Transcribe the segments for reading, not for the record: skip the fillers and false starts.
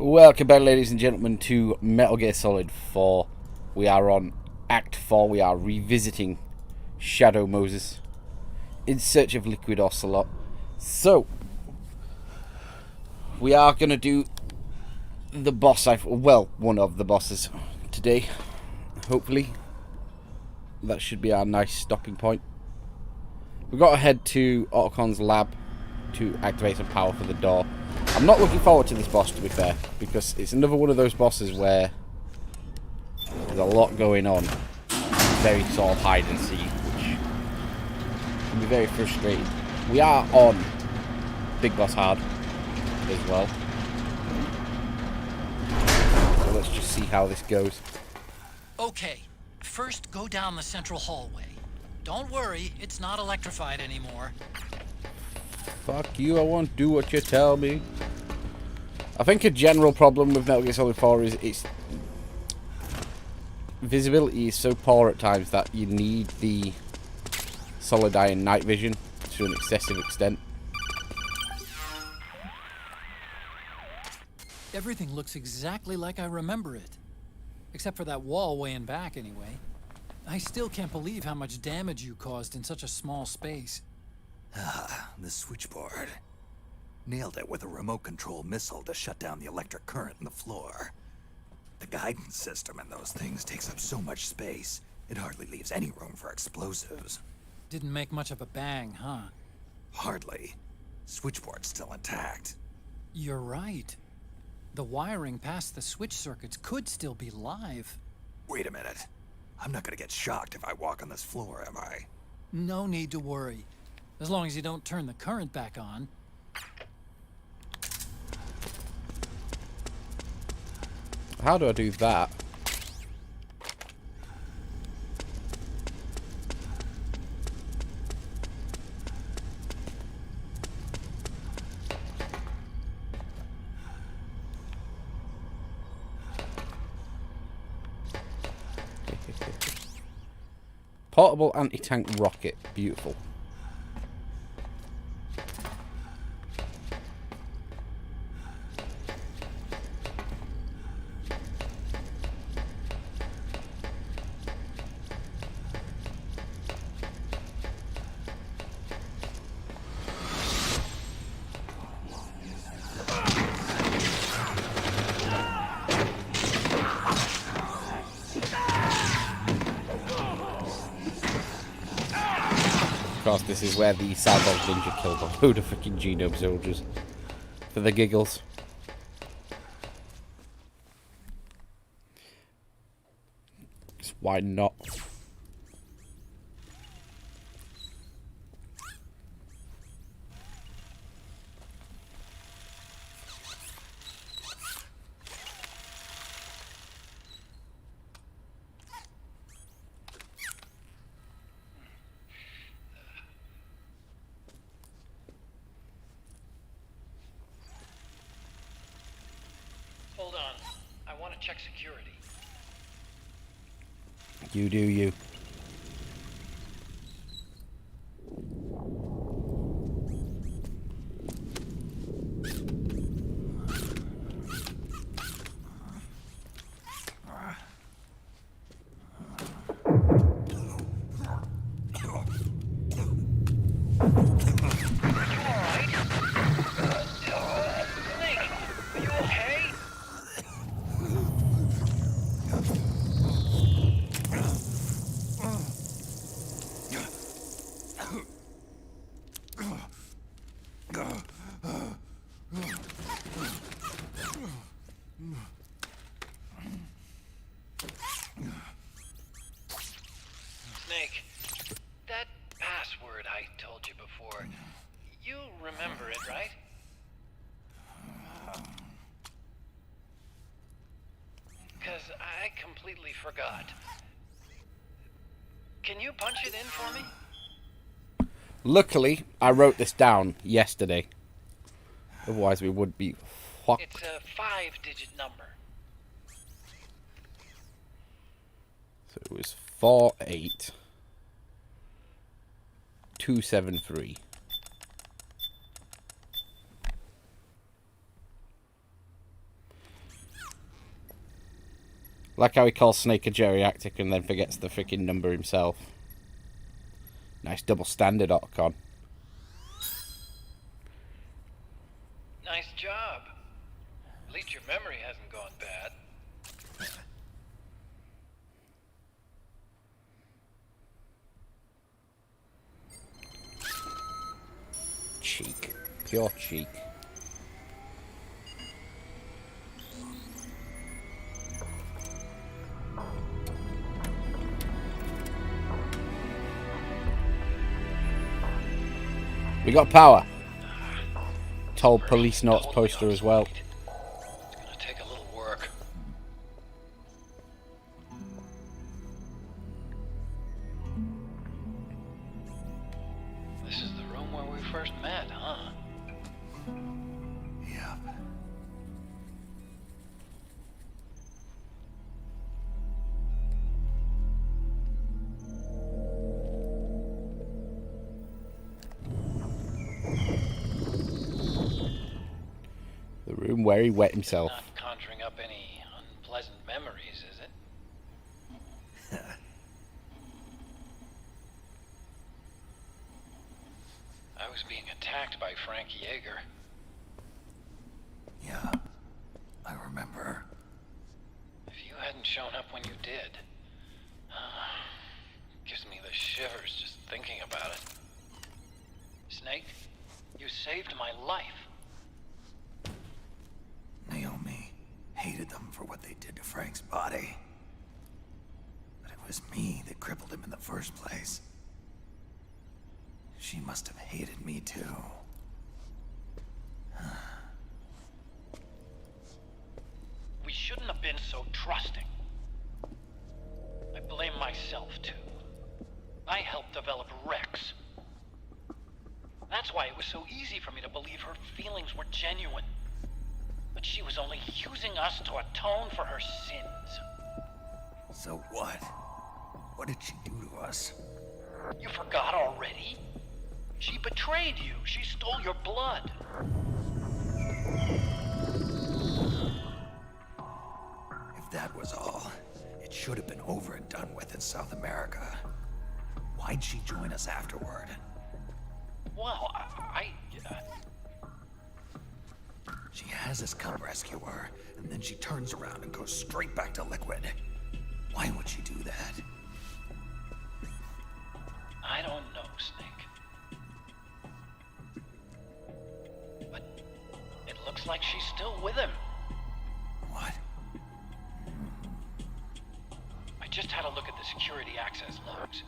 Welcome back, ladies and gentlemen, to Metal Gear Solid 4. We are on Act 4. We are revisiting Shadow Moses in search of Liquid Ocelot. So, we are going to do the boss, one of the bosses today. Hopefully. That should be our nice stopping point. We've got to head to Ottocon's lab to activate some power for the door. I'm not looking forward to this boss, to be fair, because it's another one of those bosses where there's a lot going on. Very sort of hide and seek, which can be very frustrating. We are on Big Boss Hard as well. So let's just see how this goes. Okay, first go down the central hallway. Don't worry, it's not electrified anymore. Fuck you, I won't do what you tell me. I think a general problem with Metal Gear Solid 4 is its visibility is so poor at times that you need the solid iron night vision to an excessive extent. Everything looks exactly like I remember it. Except for that wall way in back, anyway. I still can't believe how much damage you caused in such a small space. The switchboard. Nailed it with a remote control missile to shut down the electric current in the floor. The guidance system in those things takes up so much space, it hardly leaves any room for explosives. Didn't make much of a bang, huh? Hardly. Switchboard's still intact. You're right. The wiring past the switch circuits could still be live. Wait a minute. I'm not gonna get shocked if I walk on this floor, am I? No need to worry. As long as you don't turn the current back on. How do I do that? Portable anti-tank rocket. Beautiful. Of course, this is where the Cyborg Ninja killed a load of freaking genome soldiers. For the giggles. Just why not? Hold on. I want to check security. You do you. Snake, that password I told you before, you remember it, right? Because I completely forgot. Can you punch it in for me? Luckily, I wrote this down yesterday. Otherwise, we would be fucked. It's a 5-digit number. So it was 48273. Like how he calls Snake a geriatric and then forgets the freaking number himself. Nice double standard, Otacon. Nice job. At least your memory hasn't gone bad. Cheek. Pure cheek. We got power. Told police notes poster as well. It's gonna take a little work. This is the room where we first met, huh? Yep. The room where he wet himself. Not conjuring up any unpleasant memories, is it? I was being attacked by Frank Yeager. Yeah, I remember. If you hadn't shown up when you did, gives me the shivers just thinking about it. Snake, you saved my life. Naomi hated them for what they did to Frank's body. But it was me that crippled him in the first place. She must have hated me too. We shouldn't have been so trusting. I blame myself too. I helped develop Rex. That's why it was so easy for me to believe her feelings were genuine. But she was only using us to atone for her sins. So what? What did she do to us? You forgot already? She betrayed you. She stole your blood. If that was all, it should have been over and done with in South America. Why'd she join us afterward? Well, She has us come rescue her, and then she turns around and goes straight back to Liquid. Why would she do that? I don't know, Snake. But it looks like she's still with him. What? I just had a look at the security access logs.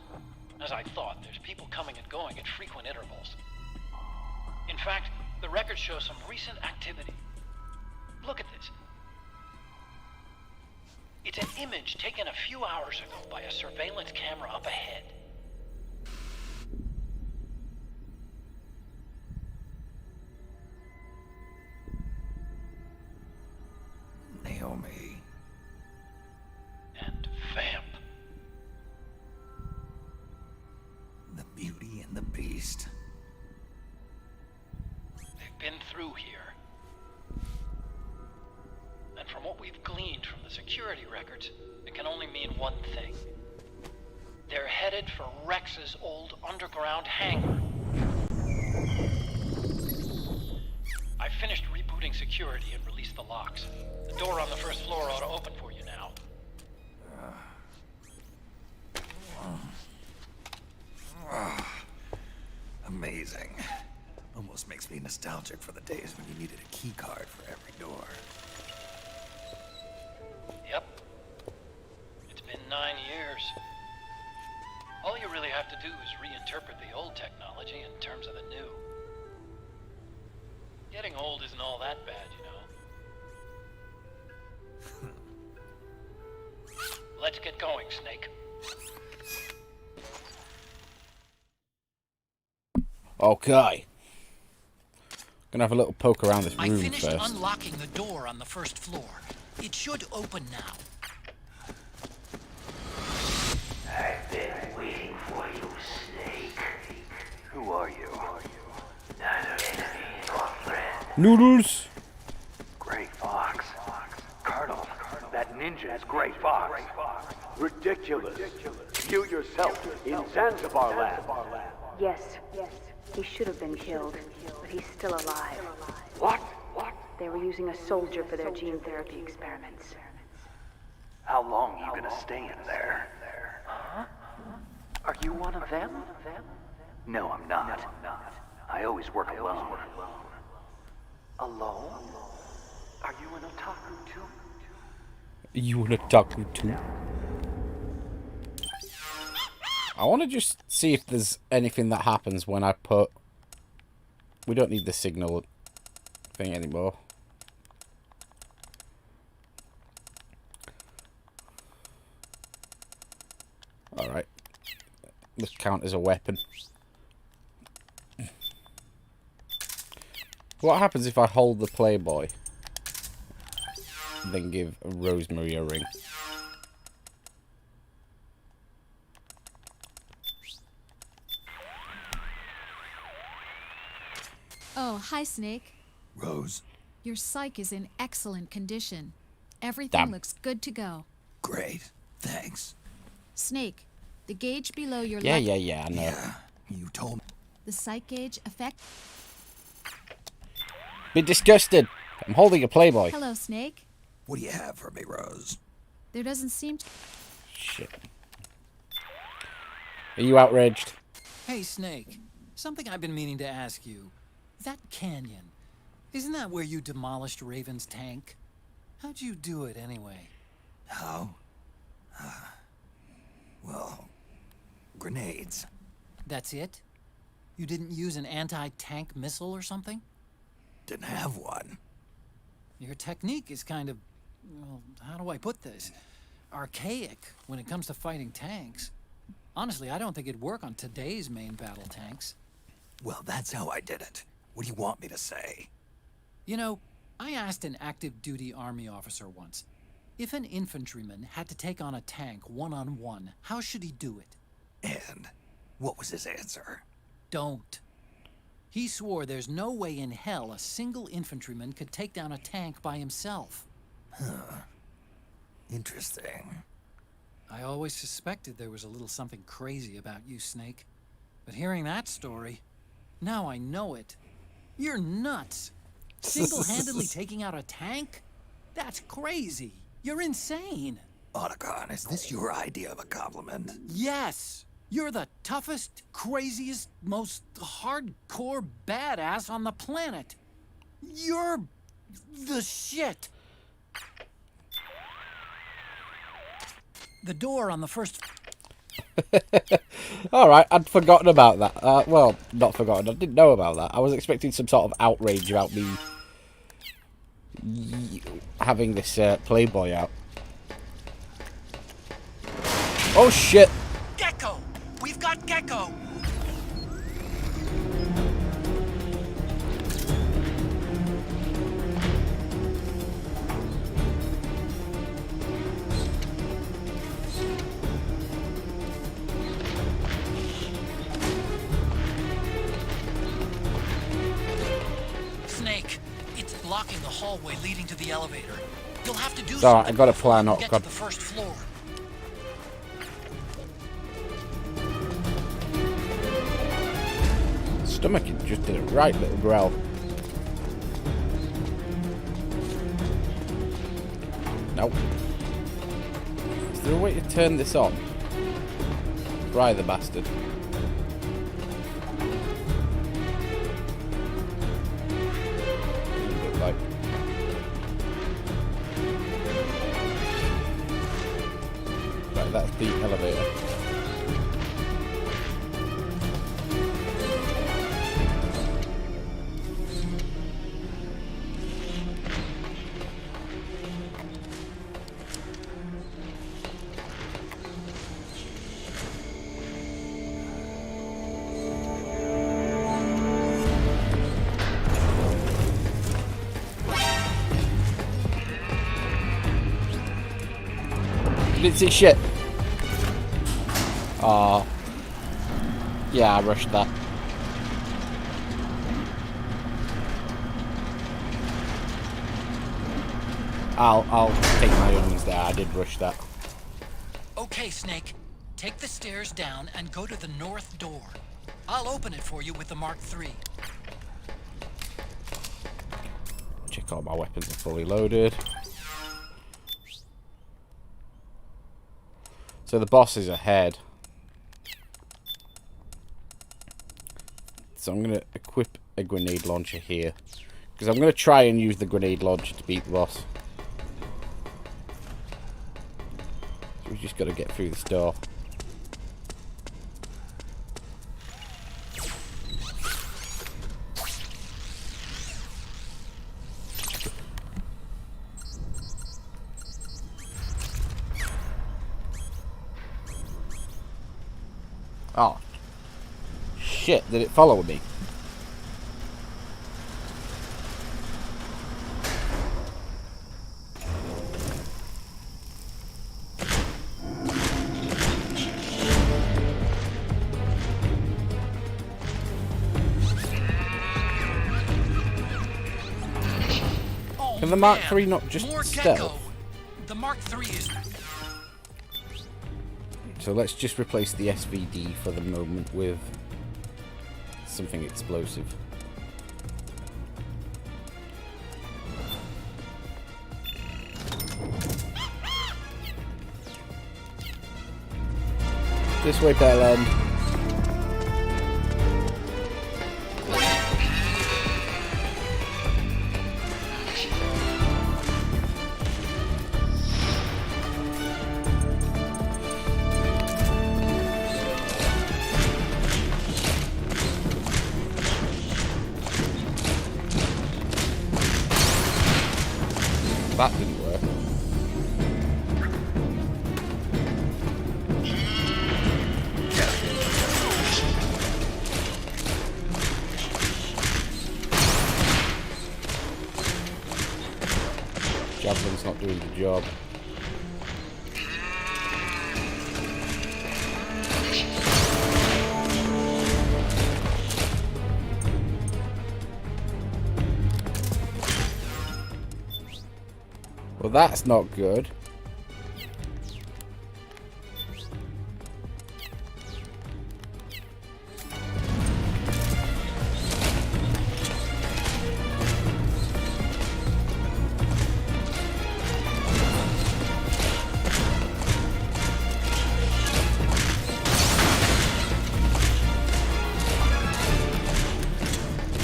As I thought, there's people coming and going at frequent intervals. In fact, the record shows some recent activity. Look at this. It's an image taken a few hours ago by a surveillance camera up ahead. Naomi. And Vamp. The Beauty and the Beast. They've been through here. And from what we've gleaned from the security records, it can only mean one thing. They're headed for Rex's old underground hangar. I finished rebooting security and released the locks. The door on the first floor ought to open for you now. Amazing. Almost makes me nostalgic for the days when you needed a key card for every door. Yep. It's been 9 years. All you really have to do is reinterpret the old technology in terms of the new. Getting old isn't all that bad, you know. Let's get going, Snake. Okay. Gonna have a little poke around this I room finished first. unlocking the door on the first floor. It should open now. I've been waiting for you, Snake. Who are you? Not an enemy or friend. Noodles! Gray Fox. Colonel. That ninja's Gray Fox. Ridiculous. You yourself in Zanzibar land. Yes. He should have been killed, but he's still alive. What? They were using a soldier for their gene therapy experiments. How long are you gonna stay in there? Huh? Are you one of them? No, I'm not. I always work alone. Alone? Are you an otaku too? You an otaku too? I want to just see if there's anything that happens when I put... We don't need the signal thing anymore. Alright. This count as a weapon. What happens if I hold the Playboy? Then give Rosemary a ring? Oh, hi, Snake. Rose, Your psych is in excellent condition. Everything Damn. looks good to go. great. Thanks. Snake, the gauge below your Yeah, left... I know. Yeah, you told me. The psych gauge affect... Be disgusted. I'm holding a Playboy. Hello, Snake. What do you have for me, Rose? There doesn't seem to... Shit. Are you outraged? Hey, Snake. Something I've been meaning to ask you. That canyon, isn't that where you demolished Raven's tank? How'd you do it anyway? How? Well, grenades. That's it? You didn't use an anti-tank missile or something? Didn't have one. Your technique is kind of, well, how do I put this? Archaic when it comes to fighting tanks. Honestly, I don't think it'd work on today's main battle tanks. Well, that's how I did it. What do you want me to say? You know, I asked an active duty army officer once, if an infantryman had to take on a tank one-on-one, how should he do it? And what was his answer? Don't. He swore there's no way in hell a single infantryman could take down a tank by himself. Interesting. I always suspected there was a little something crazy about you, Snake. But hearing that story, now I know it. You're nuts. Single-handedly taking out a tank? That's crazy. You're insane. Otacon, is this your idea of a compliment? Yes. You're the toughest, craziest, most hardcore badass on the planet. You're the shit. The door on the first... Alright, I'd forgotten about that. Well, not forgotten. I didn't know about that. I was expecting some sort of outrage about me having this Playboy out. Oh, shit. Gecko! We've got Gecko! Snake, it's blocking the hallway leading to the elevator. You'll have to do It's alright, something I've got a before plan. you Oh, get God. to the first floor. Stomach just did a right little growl. Nope. Is there a way to turn this on? Fry the bastard. Look like. Right, that's the elevator. Didn't see shit. Oh. Yeah, I rushed that. I'll take my onions there. I did rush that. Okay, Snake. Take the stairs down and go to the north door. I'll open it for you with the Mark III. Check all my weapons are fully loaded. So the boss is ahead. So I'm going to equip a grenade launcher here. Because I'm going to try and use the grenade launcher to beat the boss. So we've just got to get through this door. Oh. Shit, did it follow me? Oh, Can the Mark man, III not just more stealth? gecko. The Mark III is... So let's just replace the SVD for the moment with something explosive. This way, Bellend. That didn't work. Javelin's not doing the job. Well, that's not good.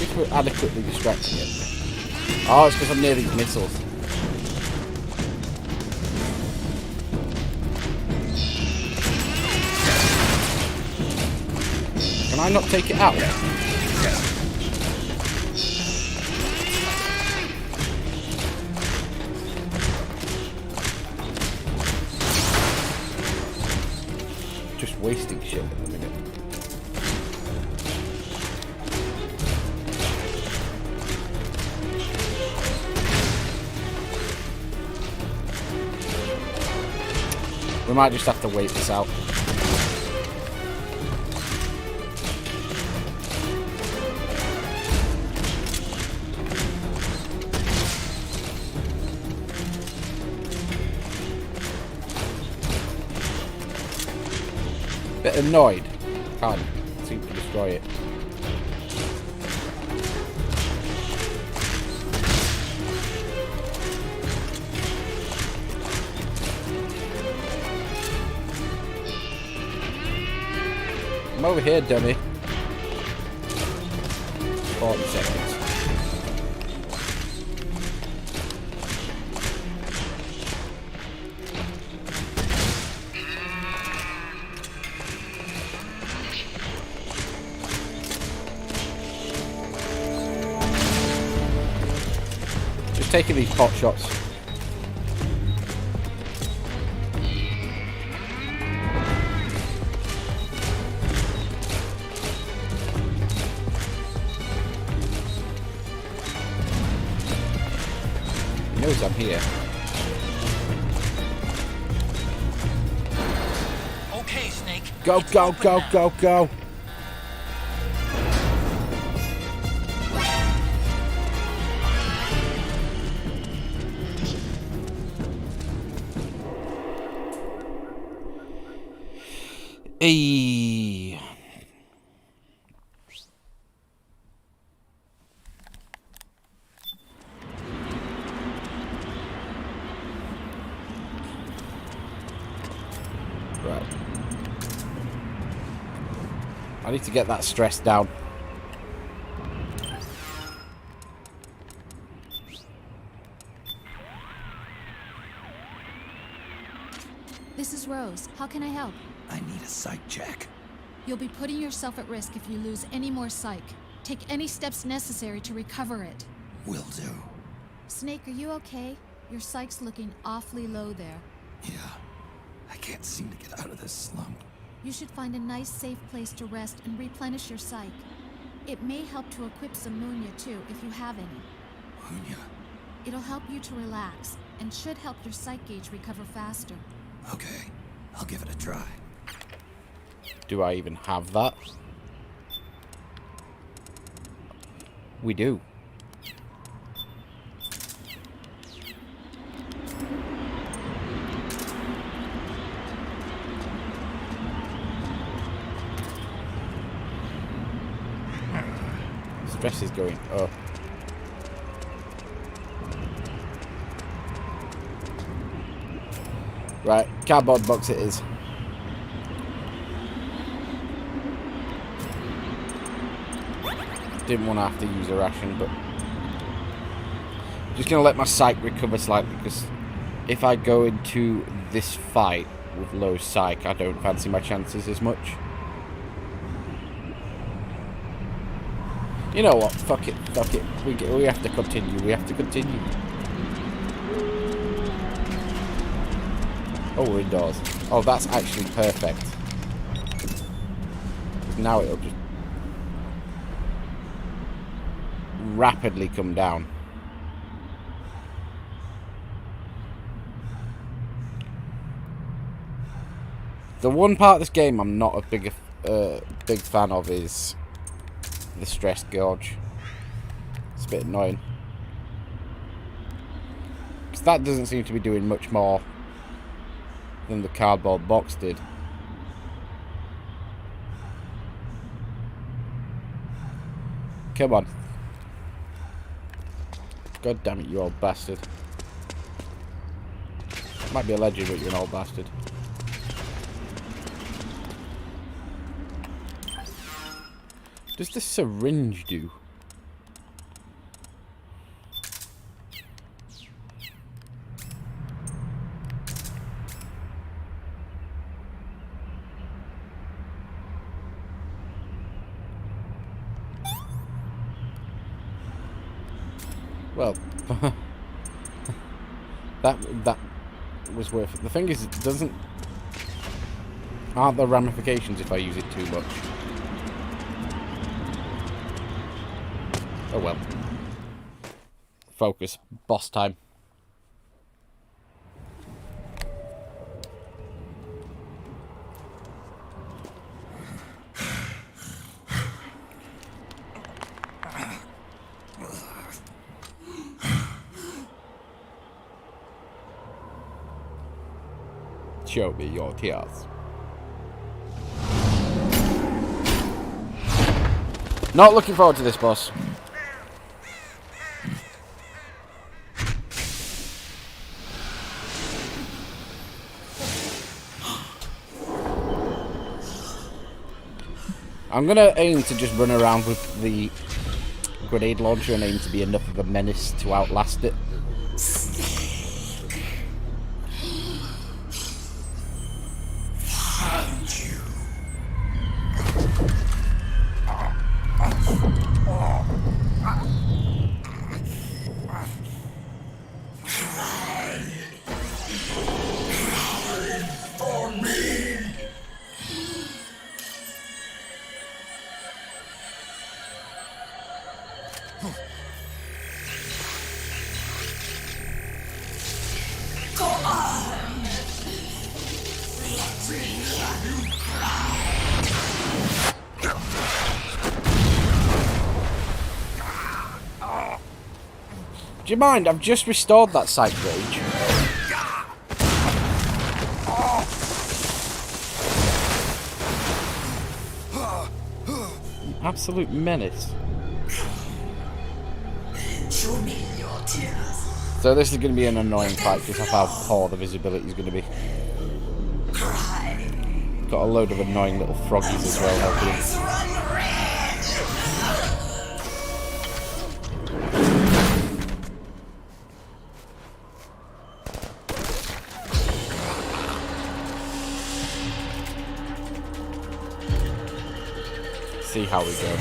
If we're adequately distracting it. Oh, it's because I'm near these missiles. Can I not take it out? Just wasting shit at the minute. We might just have to wait this out. Bit annoyed. Can't seem to destroy it. I'm over here, dummy. 40 seconds. Just taking these pot shots. He knows I'm here. Okay, Snake. Go, It's go, open go, now. go, go. Hey. Right. I need to get that stress down. This is Rose. How can I help? I need a psych check. You'll be putting yourself at risk if you lose any more psych. Take any steps necessary to recover it. Will do. Snake, are you okay? Your psych's looking awfully low there. Yeah. I can't seem to get out of this slump. You should find a nice, safe place to rest and replenish your psych. It may help to equip some Munya too, if you have any. Munya? It'll help you to relax, and should help your psych gauge recover faster. Okay. I'll give it a try. Do I even have that? We do. Stress is going up. Right, cardboard box it is. Didn't want to have to use a ration, but just gonna let my psych recover slightly, because if I go into this fight with low psych, I don't fancy my chances as much. You know what? Fuck it. Fuck it. We have to continue. We have to continue. Oh, we're indoors. Oh, that's actually perfect. Now it'll just rapidly come down. The one part of this game I'm not a big fan of is the stress gauge. It's a bit annoying, because that doesn't seem to be doing much more than the cardboard box did. Come on. God damn it, you old bastard. Might be a legend, but you're an old bastard. Does the syringe do? Well, that was worth it. The thing is, it doesn't... Aren't there ramifications if I use it too much? Oh well. Focus. Boss time. Show me your tears. Not looking forward to this, boss. I'm gonna aim to just run around with the grenade launcher and aim to be enough of a menace to outlast it. Do you mind? I've just restored that sight gauge. absolute menace. Show me your tears. So this is going to be an annoying fight because of how poor the visibility is going to be. Cry. Got a load of annoying little froggies as well helping him. Run red. See how we go.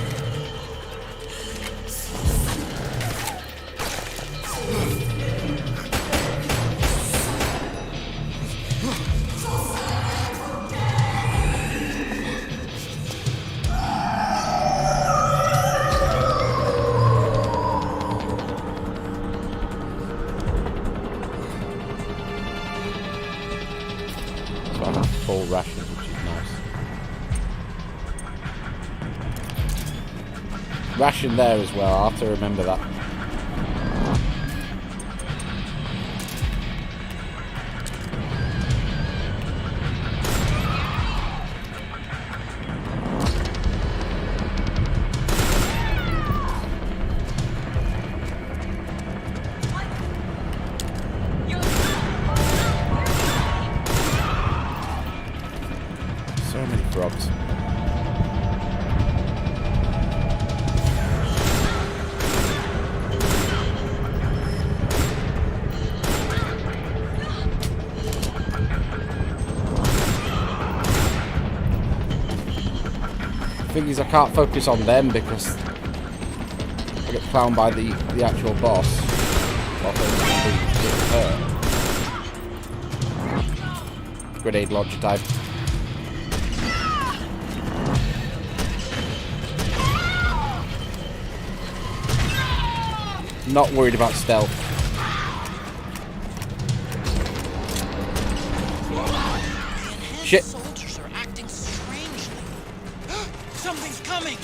So I have full rations, which is nice. Ration there as well, I'll have to remember that. So many frogs. Thing is, I can't focus on them because I get clowned by the actual boss. While getting hurt. Grenade launcher time. Not worried about stealth. Shit. Soldiers are acting strangely. Something's coming.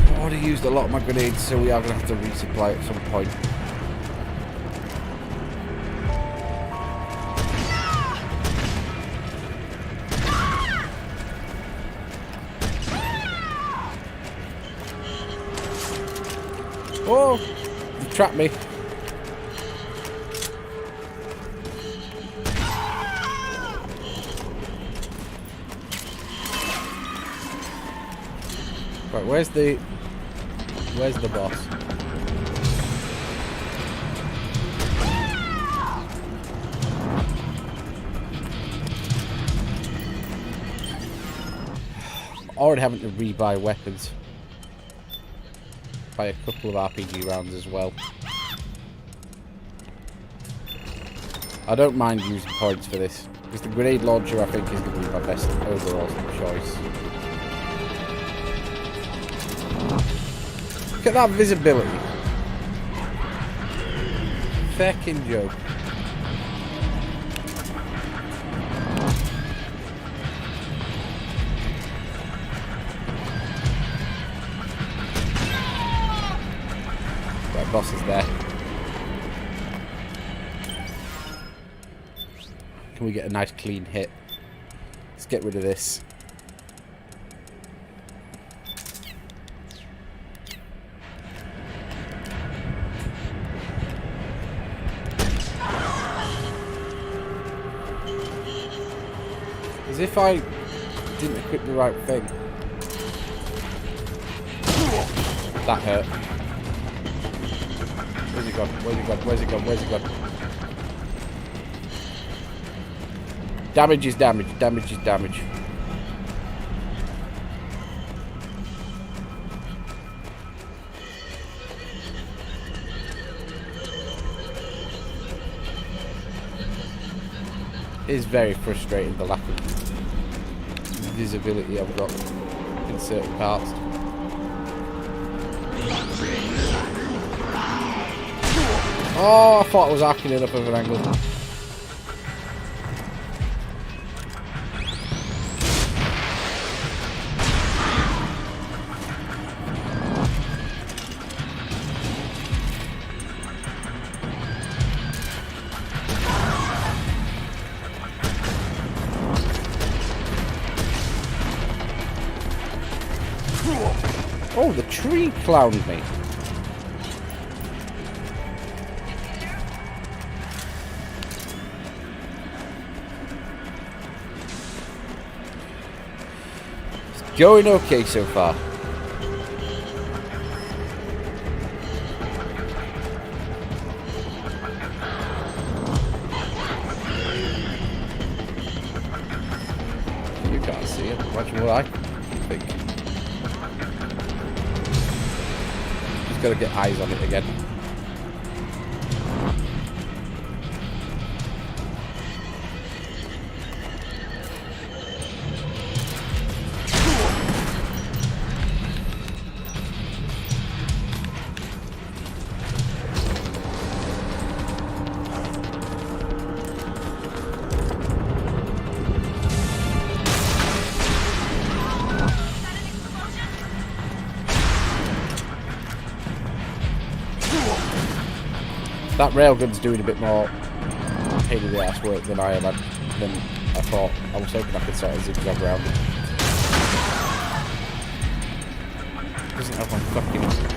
I already used a lot of my grenades, so we are going to have to resupply at some point. Oh! You trapped me. Right, where's the boss? Already having to rebuy weapons. Buy a couple of RPG rounds as well. I don't mind using points for this, because the grenade launcher I think is going to be my best overall choice. Look at that visibility. Feckin' joke. Right, boss is there. Can we get a nice clean hit? Let's get rid of this. As if I didn't equip the right thing. That hurt. Where's he gone? Where's he gone? Where's he gone? Where's he gone? Damage is damage. Damage is damage. It is very frustrating, the lack of visibility I've got in certain parts. Oh, I thought I was arcing it up at an angle. Oh, the tree clowned me. It's going okay so far. You can't see it. Imagine what I think. Just gotta get eyes on it again. That railgun's doing a bit more pain in the ass work than I thought. I was hoping I could sort of zigzag around it. Doesn't have my fucking...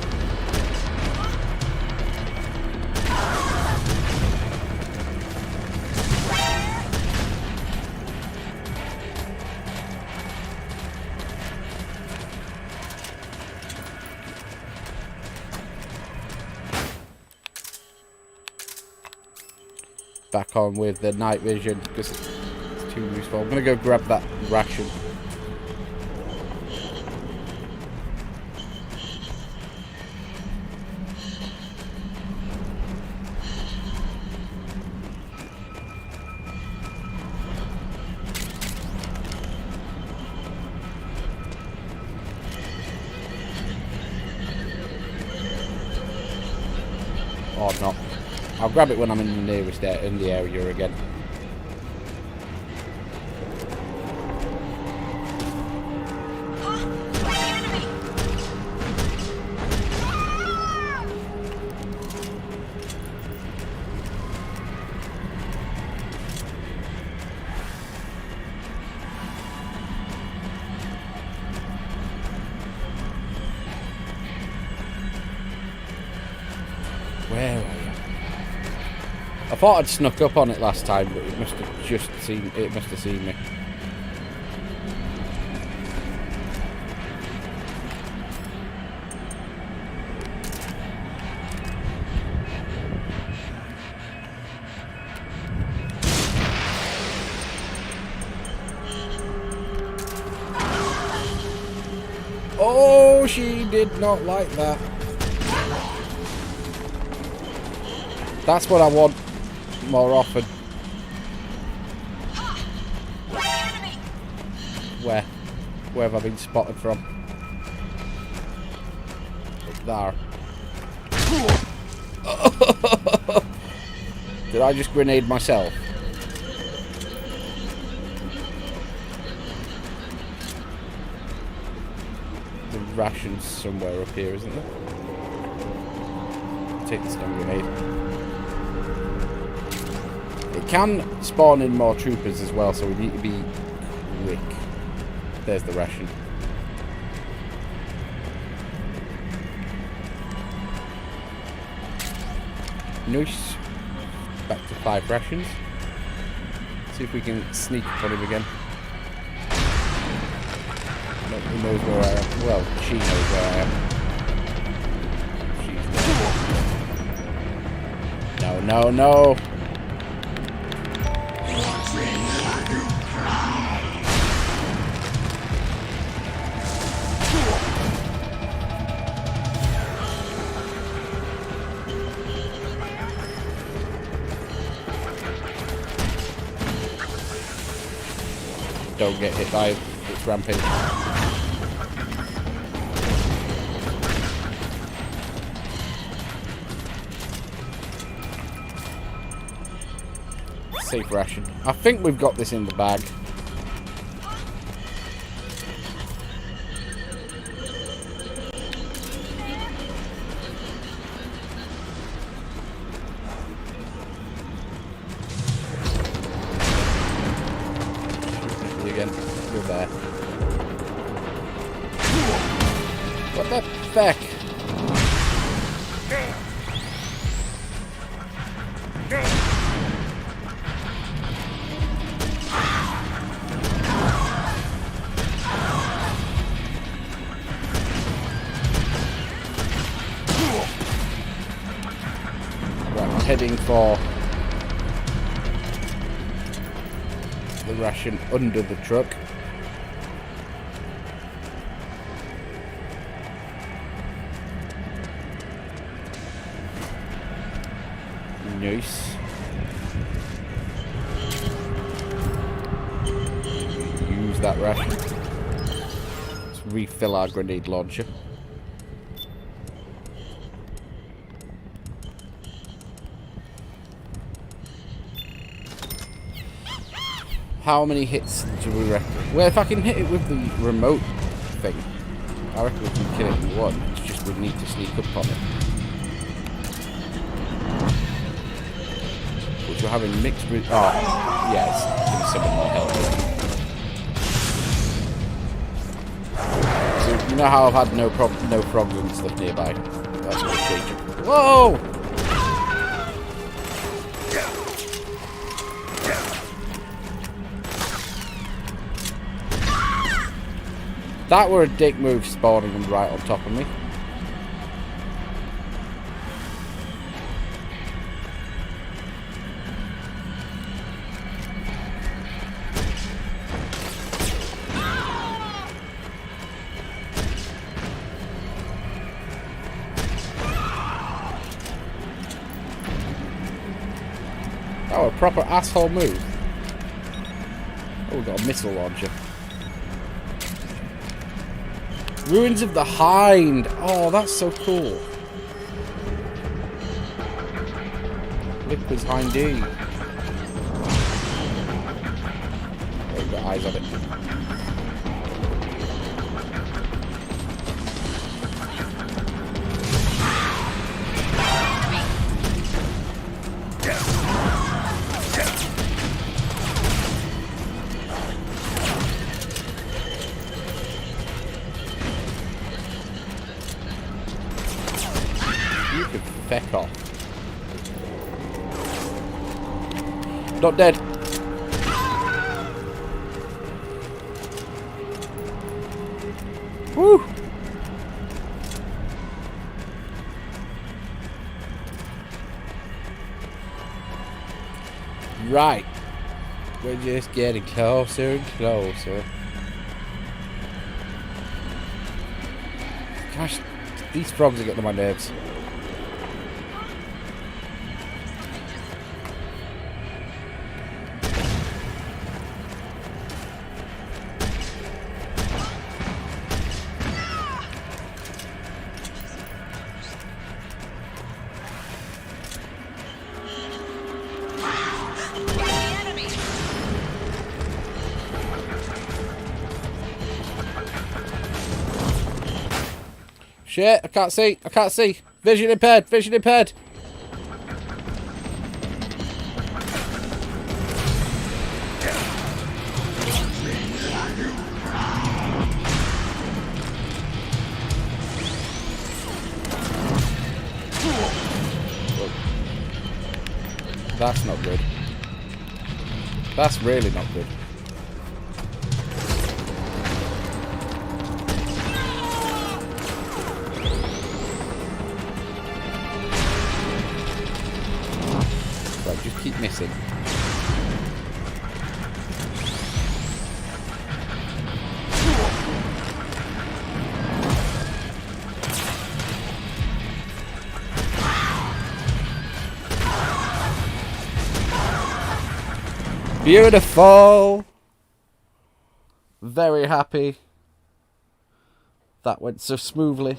Back on with the night vision because it's too useful. I'm gonna go grab that ration. Or not. I'll grab it when I'm in the nearest in the area again. Where are you? I thought I'd snuck up on it last time, but it must have just seen it. Must have seen me. Oh, she did not like that. That's what I want more often. Where? Where have I been spotted from? Up there. Did I just grenade myself? The ration's somewhere up here, isn't there? Take the stun grenade. It can spawn in more troopers as well, so we need to be quick. There's the ration. Nice. Back to 5 rations. See if we can sneak up on him again. No, he knows where I am. Well, she knows where I am. She's there. No, no, no! Don't get hit by its rampage. Safe ration. I think we've got this in the bag. Again, you're there. What the feck? Right, I'm heading for the ration under the truck. Nice. Use that ration. Let's refill our grenade launcher. How many hits do we reckon? Well, if I can hit it with the remote thing, I reckon we can kill it in one. It's just we need to sneak up on it. Which we're having mixed with... Oh, yes. Give me some more health. So, you know how I've had no frogs and stuff nearby? That's what it's changing. Whoa! That were a dick move, spawning them right on top of me. Oh, a proper asshole move. Oh, we've got a missile launcher. Ruins of the Hind. Oh, that's so cool. Liquid's Hindy. Oh, we've got eyes on it. Feck off. Not dead. Woo! Right. We're just getting closer and closer. Gosh, these frogs are getting on my nerves. Shit, I can't see. I can't see. Vision impaired. Vision impaired. That's not good. That's really not good. Just keep missing. Beautiful. Very happy. That went so smoothly.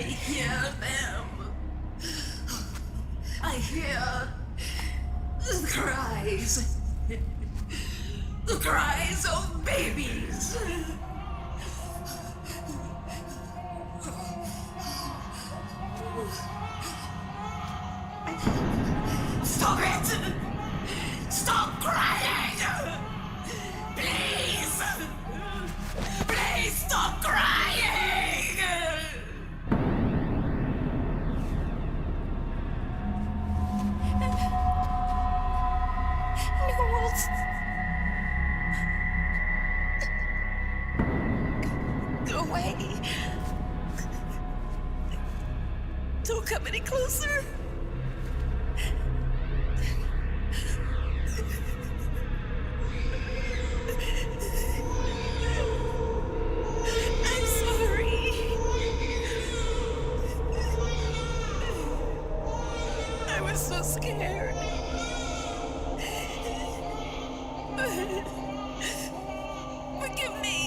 hear them. I hear the cries. The cries of babies. Stop it! Stop crying! Please! Please stop crying! Knowles. Go away. Don't come any closer. I'm sorry. I was so scared. Forgive me.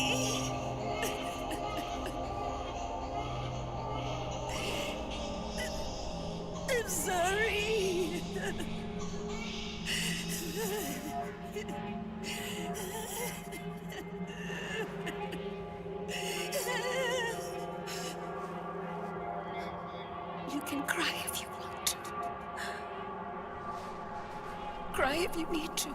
I'm sorry. You can cry if you want to. Cry if you need to.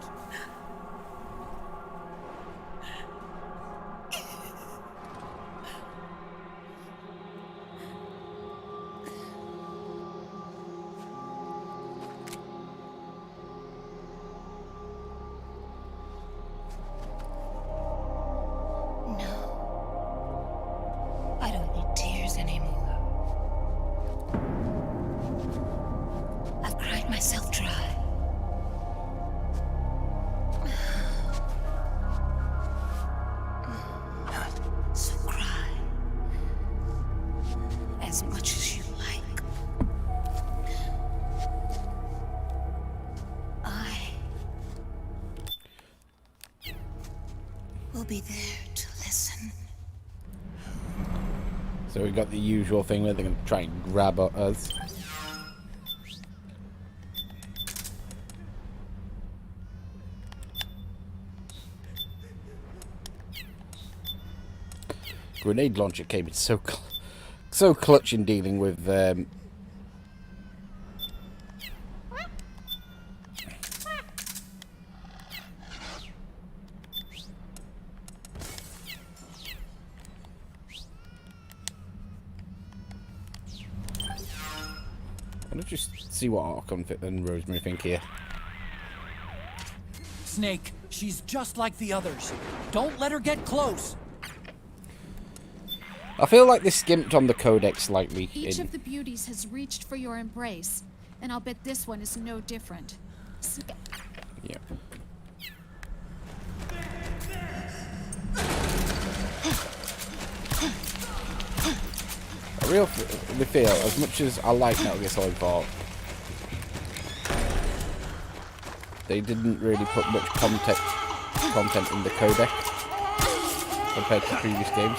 I don't need tears anymore. I've cried myself dry. So cry. As much as you like. I will be there to listen. So we got the usual thing where they're going to try and grab us. Grenade launcher came in so clutch in dealing with let's just see what Archon and Rosemary think here. Snake, she's just like the others. Don't let her get close. I feel like they skimped on the codex slightly. Each of the beauties has reached for your embrace, and I'll bet this one is no different. Yeah. I really feel, as much as I like Metal Gear Solid 4, they didn't really put much content in the codex compared to previous games.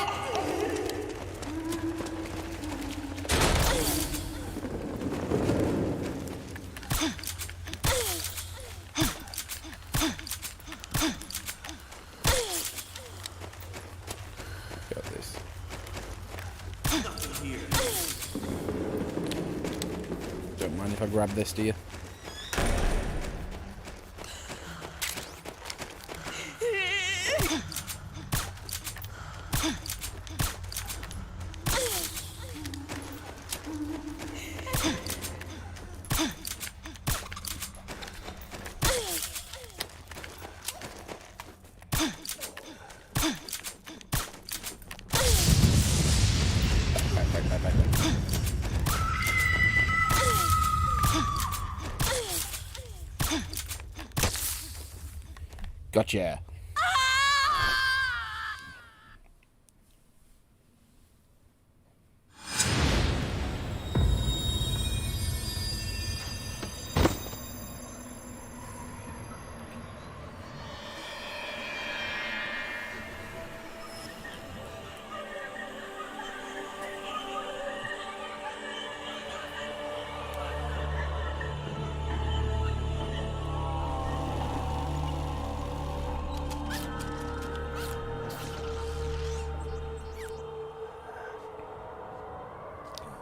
Got this. Don't mind if I grab this, do you? Gotcha.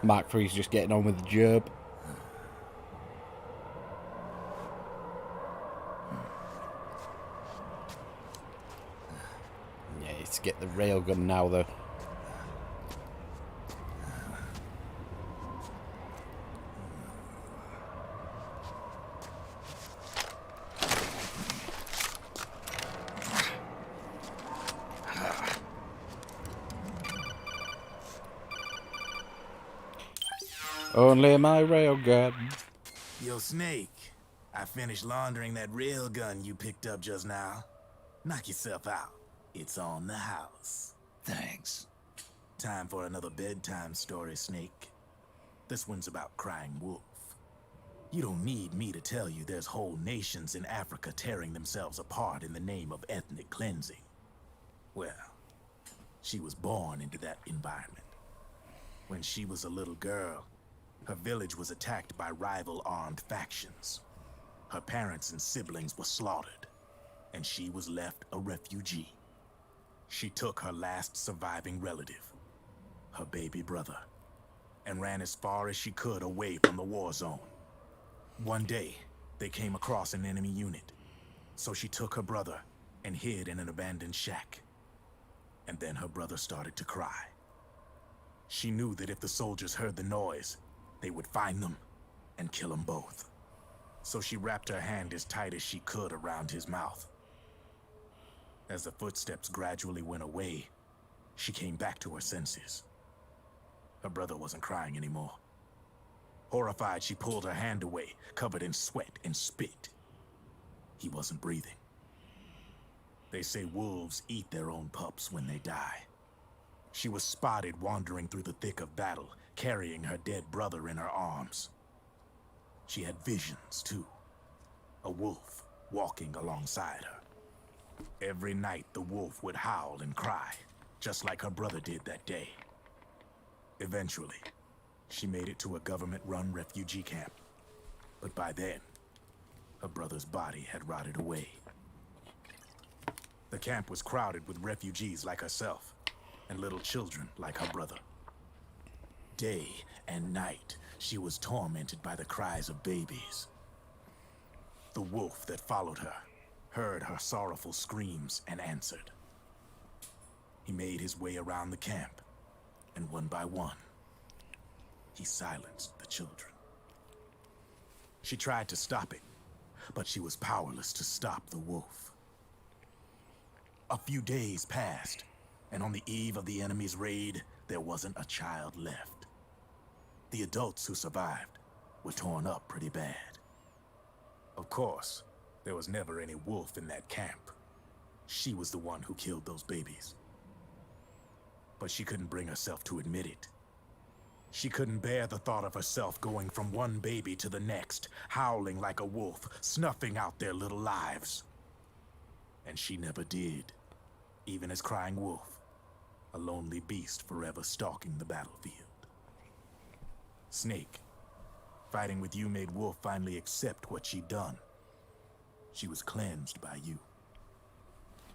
Mark III's just getting on with the job. Yeah, let's get the railgun now, though. Only my railgun. Yo, Snake, I finished laundering that railgun you picked up just now. Knock yourself out. It's on the house. Thanks. Time for another bedtime story, Snake. This one's about Crying Wolf. You don't need me to tell you there's whole nations in Africa tearing themselves apart in the name of ethnic cleansing. Well, she was born into that environment. When she was a little girl, her village was attacked by rival armed factions. Her parents and siblings were slaughtered, and she was left a refugee. She took her last surviving relative, her baby brother, and ran as far as she could away from the war zone. One day, they came across an enemy unit, so she took her brother and hid in an abandoned shack. And then her brother started to cry. She knew that if the soldiers heard the noise, they would find them and kill them both. So she wrapped her hand as tight as she could around his mouth. As the footsteps gradually went away, she came back to her senses. Her brother wasn't crying anymore. Horrified, she pulled her hand away, covered in sweat and spit. He wasn't breathing. They say wolves eat their own pups when they die. She was spotted wandering through the thick of battle, carrying her dead brother in her arms. She had visions, too. A wolf walking alongside her. Every night, the wolf would howl and cry, just like her brother did that day. Eventually, she made it to a government-run refugee camp. But by then, her brother's body had rotted away. The camp was crowded with refugees like herself, and little children like her brother. Day and night, she was tormented by the cries of babies. The wolf that followed her heard her sorrowful screams and answered. He made his way around the camp, and one by one, he silenced the children. She tried to stop it, but she was powerless to stop the wolf. A few days passed, and on the eve of the enemy's raid, there wasn't a child left. The adults who survived were torn up pretty bad. Of course, there was never any wolf in that camp. She was the one who killed those babies. But she couldn't bring herself to admit it. She couldn't bear the thought of herself going from one baby to the next, howling like a wolf, snuffing out their little lives. And she never did, even as Crying Wolf, a lonely beast forever stalking the battlefield. Snake, fighting with you made Wolf finally accept what she'd done. She was cleansed by you.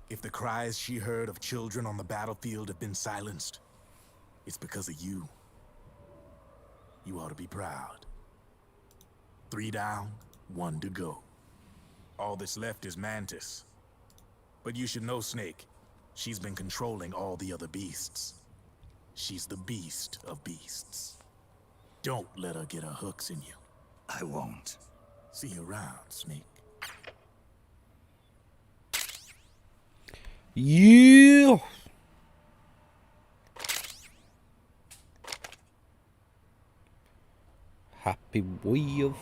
If the cries she heard of children on the battlefield have been silenced, it's because of you. You ought to be proud. 3 down, 1 to go. All that's left is Mantis. But you should know, Snake, she's been controlling all the other beasts. She's the beast of beasts. Don't let her get her hooks in you. I won't. See you around, Snake. Yeah. Happy Wave.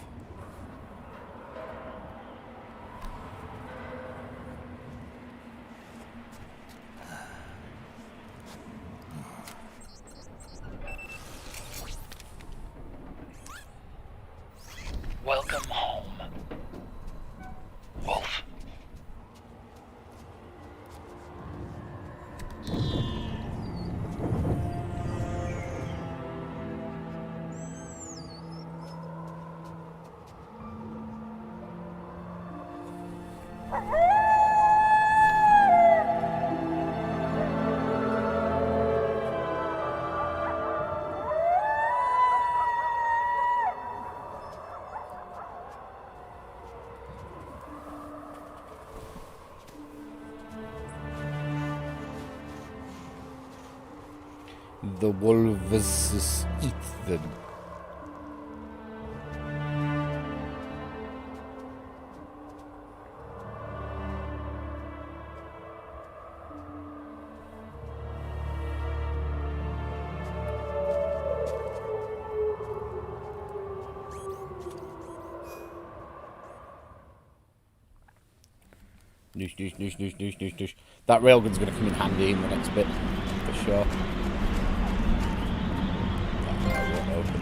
Welcome home, Wolf. the wolves eat them. Noosh, noosh, noosh, noosh, noosh, noosh, noosh. That railgun's going to come in handy in the next bit, for sure. That won't open.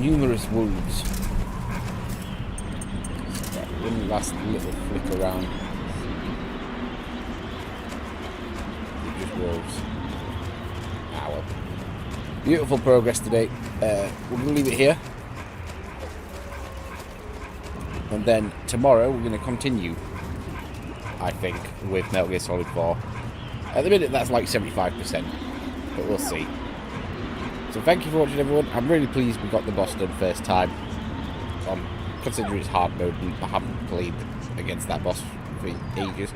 Numerous wolves. One last little flick around. They're just wolves. Ah, well. Beautiful progress today. We're going to leave it here. And then tomorrow we're going to continue, I think, with Metal Gear Solid 4. At the minute that's like 75%, but we'll see. So thank you for watching, everyone. I'm really pleased we got the boss done first time. Considering it's hard mode, I haven't played against that boss for ages.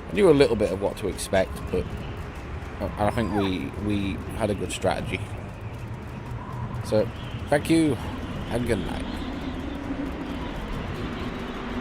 I knew a little bit of what to expect, but I think we had a good strategy. So, thank you, and good night.